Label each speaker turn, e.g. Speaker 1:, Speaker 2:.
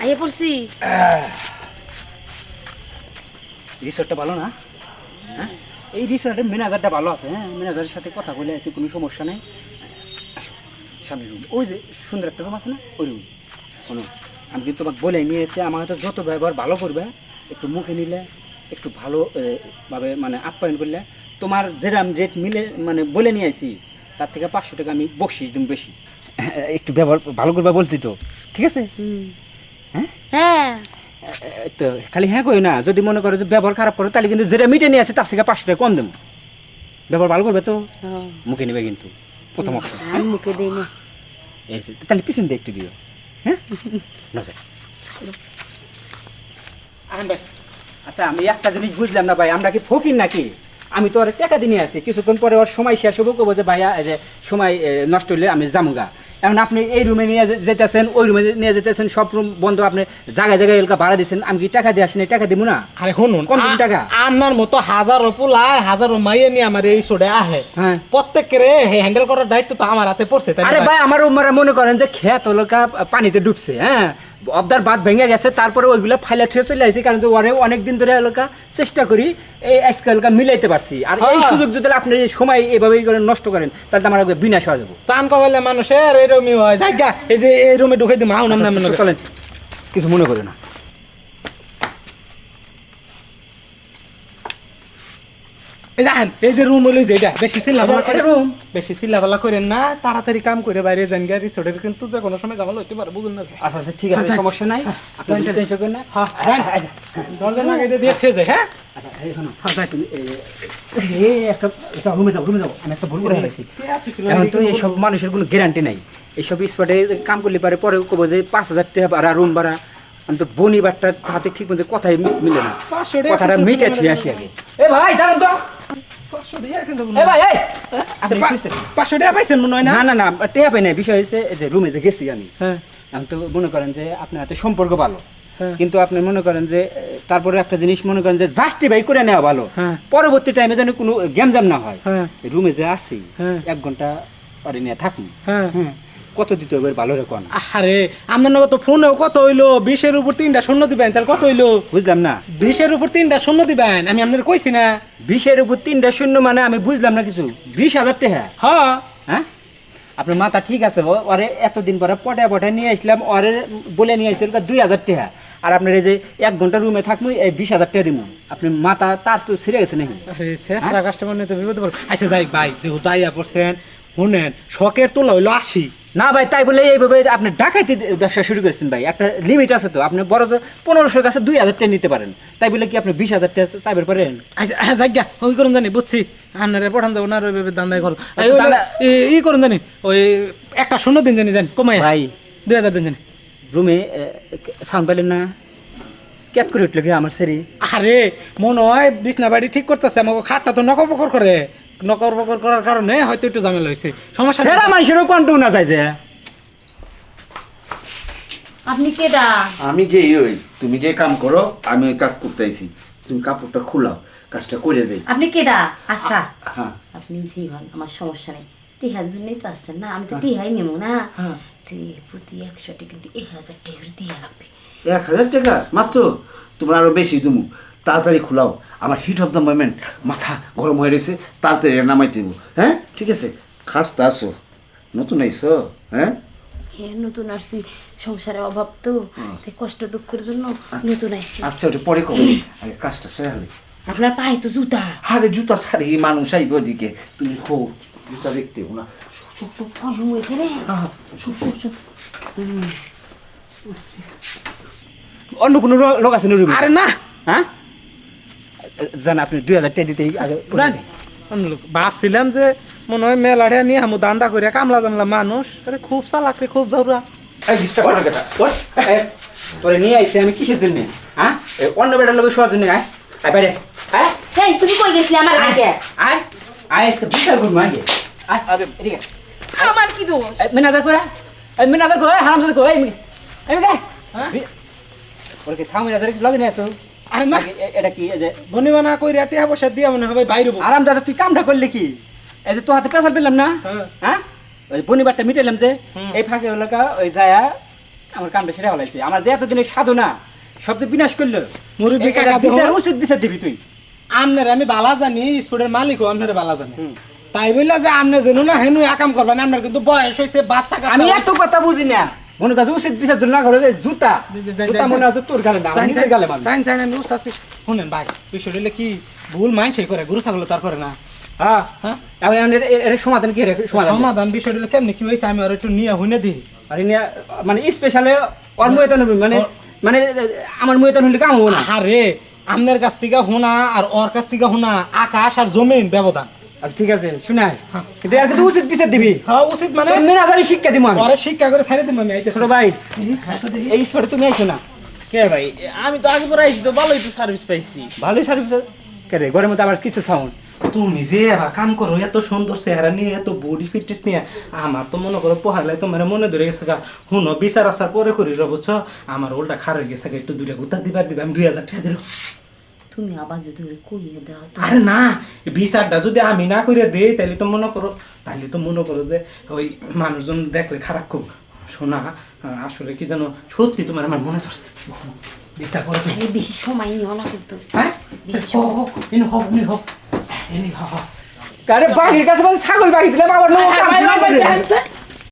Speaker 1: আইয়া পড়ছি।
Speaker 2: রিসোর্টটা ভালো না? হ্যাঁ, এই রিসোর্টের ম্যানেজারটা ভালো আছে। হ্যাঁ, ম্যানেজারের সাথে কথা বলে আছে, কোনো সমস্যা নেই। আসো, সামনে রুম, ওই যে সুন্দর একটা রুম আছে না, ওই রুম। শোনো, আমি কিন্তু তোমাকে বলে নিয়েছি, আমার হয়তো যত ব্যবহার ভালো করবে, একটু মুখে নিলে, একটু ভালো ভাবে মানে আপ্যায়ন করলে, তোমার যেরকম রেট মিলে মানে বলে নিয়ে আসি, তার থেকে 500 টাকা আমি বকশিস দিন বেশি। একটু ব্যবহার ভালো করবে বলছি তো, ঠিক আছে? হ্যাঁ
Speaker 1: হ্যাঁ,
Speaker 2: তো খালি হ্যাঁ কই না, যদি মনে করো যে ব্যবহার খারাপ করো, তাহলে কিন্তু যেটা মিটে নিয়ে আছে তার থেকে 500 টাকা কম দেবো। ব্যবহার ভালো করবে তো মুখে নেবে কিন্তু প্রথম অপশন।
Speaker 1: আমি মুখে দিই না।
Speaker 2: এই যে, তাহলে পিছন দিয়ে একটু দিও। হ্যাঁ, নজর। আচ্ছা, আমি একটা জিনিস বুঝলাম না ভাই, আমরা কি ফকির নাকি? আমি তো ওর টাকা দিয়ে আছি, কিছুক্ষণ পরে ওর সময় শেষ হবো, কবো যে ভাইয়া এই যে সময় নষ্ট হলে আমি যামুগা। এখন আপনি এই রুমে নিয়ে যেতেছেন, ওই রুমে নিয়ে যেতেছেন, সব রুম বন্ধ, আপনি জায়গায় জায়গায় এলাকা ভাড়া দিচ্ছেন, আমি কি টাকা দিয়ে আসেন? টাকা দিব না?
Speaker 3: আরে শুনুন,
Speaker 2: কোন টাকা?
Speaker 3: আপনার মতো হাজারো পোলা হাজারো মাইয়ে নিয়ে আমার এই সোডে আহে,
Speaker 2: হ্যাঁ,
Speaker 3: প্রত্যেকের হ্যান্ডেল করার দায়িত্ব তো আমার হাতে পড়ছে। তাই না
Speaker 2: আরে
Speaker 3: ভাই?
Speaker 2: ভাই, আমার উম্মারা মনে করেন যে খেত এলাকা পানিতে ডুবছে, হ্যাঁ, অবদার বাদ ভেঙে গেছে, তারপরে ওইগুলো ফাইলা ঠেয়ে চলে আসছে, কারণ ওরে অনেকদিন ধরে এলাকা চেষ্টা করি এই আজকে এলাকা মিলাইতে পারছি। আর এই সুযোগ যদি আপনি এই সময় এভাবেই করে নষ্ট করেন, তাহলে তো আমার বিনাশ হয়ে যাবো।
Speaker 3: চান কবাইলে মানুষের এরমই হয়। জায়গা এই যে এই রুমে ঢুকে দিই মাও নাম নাম
Speaker 2: চলেন, কিছু মনে করে না।
Speaker 3: এই দেখেন, এই যে রুম হলো যেটা, বেশি চিল্লাপাল্লা করে,
Speaker 2: রুম
Speaker 3: বেশি চিল্লাপাল্লা করেন না, তাড়াতাড়ি কাম করে বাইরে যান গা। রিসোর্টের কিন্তু যে কোনো সময় জামাল হইতে পারে, বুঝুন না?
Speaker 2: আচ্ছা ঠিক আছে, সমস্যা নাই, আপনি টেনশন করেন না।
Speaker 3: দরজা লাগাই দিয়ে খেয়ে যায়। হ্যাঁ,
Speaker 2: আচ্ছা, এই শোনো, তুমি একটা রুমে যাও, রুমে যাও, আমি একটা ভুল করে ফেলেছি। এখন তো এইসব মানুষের কোনো গ্যারান্টি নাই, এইসব স্পটে কাম করলে পারে, পরে কবো যে 5,000 টাকা ভাড়া, রুম ভাড়া। আমি তো বনি বাট্টার হাতে ঠিক মতো কথাই মিলে না, কথাটা মিটে থুয়ে আসি আগে। এ ভাই দাঁড়ান তো, এ ভাই, এই আপনি
Speaker 3: 500 টাকা পাইছেন মনে হয় না?
Speaker 2: না না না, টেয়া পাই নাই। বিষয় হচ্ছে যে রুমে যে গেছি আমি,
Speaker 3: হ্যাঁ,
Speaker 2: আমি তো মনে করেন যে আপনার হাতে সম্পর্ক ভালো,
Speaker 3: হ্যাঁ।
Speaker 2: কিন্তু আপনি মনে করেন যে তারপরে একটা জিনিস মনে করেন যে জাস্টিফাই করে নেওয়া ভালো,
Speaker 3: হ্যাঁ।
Speaker 2: পরবর্তী টাইমে যেন কোনো গ্যামজাম না হয়।
Speaker 3: হ্যাঁ,
Speaker 2: রুমে যে আছি,
Speaker 3: হ্যাঁ।
Speaker 2: 1 ঘন্টা পরে নিয়ে থাকুন,
Speaker 3: হ্যাঁ।
Speaker 2: হ্যাঁ, কত দিতে হবে ভালো রেখো না।
Speaker 3: আরে আপনার নগদ তো ফোনেও কত হইলো, 20-এর উপর 3টা শূন্য দিবেন, তাহলে কত হইলো?
Speaker 2: বুঝলাম না।
Speaker 3: 20-এর উপর 3টা শূন্য দিবেন, আমি আপনার কইছি না?
Speaker 2: 20-এর উপর 3টা শূন্য মানে আমি বুঝলাম না কিছু। 20,000 টাকা?
Speaker 3: হ্যাঁ,
Speaker 2: হ্যাঁ, আপনার মাথা ঠিক আছে। ওরে এতদিন পরে পটায় পটায় নিয়ে আসলাম, ওরে বলে নিয়ে আসছিল 2,000 টাকা, আর আপনার এই যে 1 ঘন্টা রুমে থাকবো, এই 20,000 টাকা দিব। আপনি মাথা তার তো ছিঁড়ে গেছে নাকি?
Speaker 3: আরে শেষরা কাস্টমার নিয়ে তো বিপদে পড়ে। আচ্ছা যাই ভাই, যেহেতু আইয়া পড়ছেন, শুনেন, শখের তোলা হইলো 80।
Speaker 2: না ভাই, তাই বলে এইভাবে আপনি ডাকাইতে ব্যবসা শুরু করেছেন ভাই, একটা লিমিট আছে তো। আপনি বড় তো 1500 কাছে 2,000 টাকা নিতে পারেন, তাই বলে কি আপনি 20,000 টাকা চাইবার পারেন?
Speaker 3: আচ্ছা যাই গা, ওই করুন জানি, বুঝছি আপনারে পঠান দেবো না, ওই ভেবে দান্দাই করো।
Speaker 2: দান্দা-
Speaker 3: ই করুন জানি, ওই একটা শূন্য দিন জানি, জানি কমাই
Speaker 2: ভাই
Speaker 3: 2,000 দিন জানি।
Speaker 2: রুমে সাউন্ড পাইলেন না? ক্যাত করে উঠলো কি আমার শরীর?
Speaker 3: আরে মনে হয় বিছনা বাড়ি ঠিক করতেছে, আমাকে খাটটা তো নকর বকর করে, নকর বকর করার কারণে হয়তো একটু ঝামেলা হয়েছে। সমস্যা
Speaker 2: সেরা মানুষেরও কন্ট্রোল না যায় যে।
Speaker 1: আপনি কেডা?
Speaker 4: আমি যে ওই তুমি যে কাম করো, আমি ওই কাজ করতে আইছি। তুমি কাপড়টা খুলাও, কাজটা করে দেই।
Speaker 1: আপনি কেডা? আচ্ছা,
Speaker 4: হ্যাঁ,
Speaker 1: আপনি জি হন, আমার সমস্যা নেই। টিহার জন্যই তো আসছেন না, আমি তো টিহাই নেবো না।
Speaker 3: হ্যাঁ।
Speaker 1: প্রতি 100 টাকা কিন্তু 1,000 টাকা করে দিয়া লাগবে।
Speaker 4: 1,000 টাকা মাত্র? তোমার আরো বেশি তুমি তাড়াতাড়ি খুলাও, আমার হিট অফ দ্য মোমেন্ট, মাথা গরম হয়ে রয়েছে, তাড়াতাড়ি নামাই দিব। হ্যাঁ ঠিক আছে, খাসতে আসো, নতুন আইসো? হ্যাঁ,
Speaker 1: হ্যাঁ, নতুন আসছি, সংসারে অভাব তো, তাই কষ্ট দুঃখের জন্য নতুন আসছি।
Speaker 4: আচ্ছা ওটা পরে কম, আগে কাজটা সেরে হলে।
Speaker 1: আপনার পায়ে তো জুতা।
Speaker 4: আরে জুতা ছাড়ি মানুষ আইব ওদিকে, তুমি হো জুতা দেখতে না।
Speaker 1: এখানে
Speaker 2: অন্য কোনো লোক আছে না রুমে?
Speaker 3: আরে না,
Speaker 2: হ্যাঁ, জান আপনি 2,000 টাকা দিতে আগে
Speaker 3: জানি ভাবছিলাম যে মনে হয় মেলাড়িয়া নিয়ে আমু দান্দা করে কামলা জামলা মানুষ। আরে খুব চালাক রে, খুব জৌরা।
Speaker 4: এই ডিস্টার্ব করার কথা।
Speaker 2: তোরে নিয়ে আইছে আমি কিসের জন্য? হ্যাঁ, অন্য বেটার লোকের শোয়ার জন্য। আয় আয় বাইরে, হ্যাঁ
Speaker 1: এই তুমি কই গেছিলি আমার লাগে?
Speaker 2: আয় আয়, এসে বিচার করবো আগে। আয়, আরে এদিকে
Speaker 1: আমার কি দোষ?
Speaker 2: মিনাজার করে, মিনাজার করে, হারামজাদা করে, এদিকে হ্যাঁ, ওর কি সামনে মিনাজার লগে নিয়ে আসো?
Speaker 3: আরে না,
Speaker 2: এটা কি এই যে
Speaker 3: বনিবানা কইরা টিয়া পয়সা দিয়া মনে হবে বাইরে।
Speaker 2: আরামদাদা, তুই কামটা করলি কি? এই যে তোর হাতে পেশাল পেলাম না,
Speaker 3: হ্যাঁ।
Speaker 2: হ্যাঁ, ওই বনিবারটা মিটাইলাম যে,
Speaker 3: হুম।
Speaker 2: এই ফাঁকে এলাকা ওই যায়া আমার কামটা সেটা হলাইছে আমার যে এতদিনের সাধনা সব তো বিনাশ করলো
Speaker 3: মুরব্বি
Speaker 2: এটা
Speaker 3: কাকা
Speaker 2: বিচার
Speaker 3: দেখো।
Speaker 2: উচিত বিচার দিবি তুই
Speaker 3: আমনের আমি বালা জানি স্পোর্টের মালিকও আপনার বালা জানি তাই বললা যে আমনে যেন না হেনু একাম করবেন আপনার কিন্তু বয়স হয়েছে বাচ্চা
Speaker 2: আমি
Speaker 3: কাচ্চা
Speaker 2: এত কথা বুঝি না মনে কাজ উচিত বিচার জন্য না করে যে জুতা জুতা মনে আছে তোর গালে না আমার নিজের গালে মারবি।
Speaker 3: তাই তাই আমি বুঝতে পারছি শুনেন ভাই বিষয়টা হলে কি ভুল মাইন্ড করে গরু ছাগল তারপরে না
Speaker 2: হ্যাঁ
Speaker 3: হ্যাঁ
Speaker 2: এখন এর সমাধান কি রে সমাধান
Speaker 3: সমাধান বিষয়টা হলে কেমনি কি হয়েছে আমি আর একটু নিয়ে হইনে দিই
Speaker 2: আর নিয়ে মানে স্পেশালে ওর ময়দান হবে মানে মানে আমার ময়দান হলে কাম হবো না
Speaker 3: আরে আমনের কাছ থেকে হোনা আর ওর কাছ থেকে হোনা আকাশ আর জমিন ব্যবধান
Speaker 2: আচ্ছা ঠিক আছে শুনাই কিন্তু আর কিন্তু উচিত বিচার দিবি
Speaker 3: হ্যাঁ উচিত মানে
Speaker 2: মেনাজারি শিক্ষা দিব আমি
Speaker 3: পরে শিক্ষা করে ছাড়ে দিব আমি আইতে
Speaker 2: ছোট ভাই এই ছোট তুমি আইছো না
Speaker 5: কে ভাই আমি তো আগে পরে আইছি তো ভালোই তো সার্ভিস পাইছি।
Speaker 2: ভালোই সার্ভিস কে রে ঘরের মধ্যে আবার কিছু সাউন্ড
Speaker 3: তুমি যে এবার কাম করো এত সুন্দর চেহারা নিয়ে এত বডি ফিটনেস নিয়ে আমার তো মনে করো পহালে তোমার মনে ধরে গেছে গা শুনো বিচার আসার পরে করি রে বুঝছো আমার ওলটা খার হয়ে গেছে গা, একটু দুইটা গুতা দিবার দিবে আমি 2000 টাকা দিল
Speaker 1: তুমি আবার যদি ওরে কইয়ে দাও তো
Speaker 3: আরে না বিচারটা যদি আমি না করে দেই তাহলে তো মনে করো যে ওই মানুষজন দেখলে খারাপ খুব শোনা আসলে কি জানো সত্যি তোমার আমার মনে করছে বিচার করে
Speaker 1: আরে বেশি সময় নিও না কিন্তু
Speaker 3: হ্যাঁ
Speaker 1: বেশি
Speaker 3: ও ইনি হোক ইনি হোক
Speaker 2: আরে বাঘের কাছে বলে ছাগল বাঘি দিলাম আবার লোক
Speaker 5: ভাই, ভাই, ভাই, দেখেন,